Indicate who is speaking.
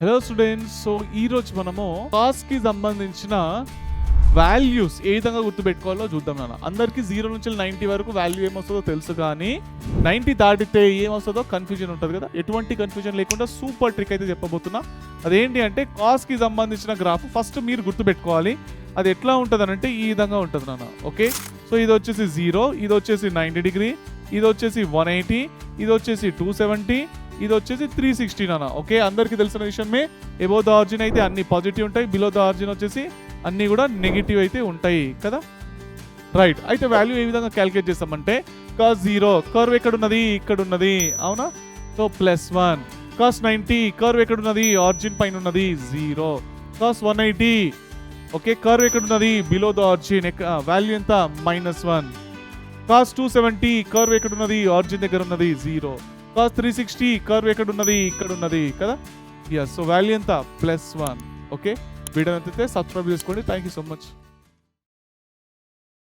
Speaker 1: Hello students, so ఈ రోజు మనము కాస్ట్ కి సంబంధించిన వాల్యూస్ ఏ విధంగా గుర్తుపెట్టుకోవాలో చూద్దాం నాన్న. అందరికి 0 నుంచి 90 వరకు వాల్యూ ఏమొస్తుందో తెలుసు, కానీ 90 దాటితే ఏమొస్తుందో కన్ఫ్యూజన్ ఉంటుంది కదా. ఎటువంటి కన్ఫ్యూజన్ లేకుండా సూపర్ ట్రిక్ అయితే చెప్పబోతున్నా. అదేంటి అంటే కాస్ట్ కి సంబంధించిన గ్రాఫ్ ఫస్ట్ మీరు గుర్తుపెట్టుకోవాలి. అది ఎట్లా ఉంటుంది అంటే ఈ విధంగా ఉంటుంది నాన్న. ఓకే, సో ఇది వచ్చేసి 0, ఇది వచ్చేసి 90 డిగ్రీ, ఇది వచ్చేసి 180, ఇది వచ్చేసి 270, ఇది వచ్చేసి 360 నాన్న. ఓకే, అందరికీ తెలిసిన విషయమే. ఎబో ద ఆరిజిన్ అయితే అన్ని పాజిటివ్ ఉంటాయి, బిలో ద ఆరిజిన్ వచ్చేసి అన్ని కూడా నెగిటివ్ అయితే ఉంటాయి కదా. రైట్, అయితే వాల్యూ ఏ విధంగా క్యాలిక్యులేట్ చేస్తామంటే కాస్ 0 కర్వ్ ఎక్కడ ఉన్నది, ఇక్కడ ఉన్నది అవునా, సో +1. కాస్ 90 కర్వ్ ఎక్కడ ఉన్నది, ఆరిజిన్ పైన ఉన్నది 0. కాస్ 180 ఓకే, కర్వ్ ఎక్కడ ఉన్నది, బిలో ద ఆరిజిన్, వాల్యూ ఎంత -1. కాస్ 270 కర్వ్ ఎక్కడ ఉన్నది, ఆరిజిన్ దగ్గర ఉన్నది 0. కాస్ 360 కర్వ్ ఎక్కడ ఉన్నది, ఇక్కడ ఉన్నది కదా. సో వాల్యూ ఎంత +1. ఓకే, వీడియో నచ్చితే సబ్స్క్రైబ్ చేసుకోండి. Thank you so much.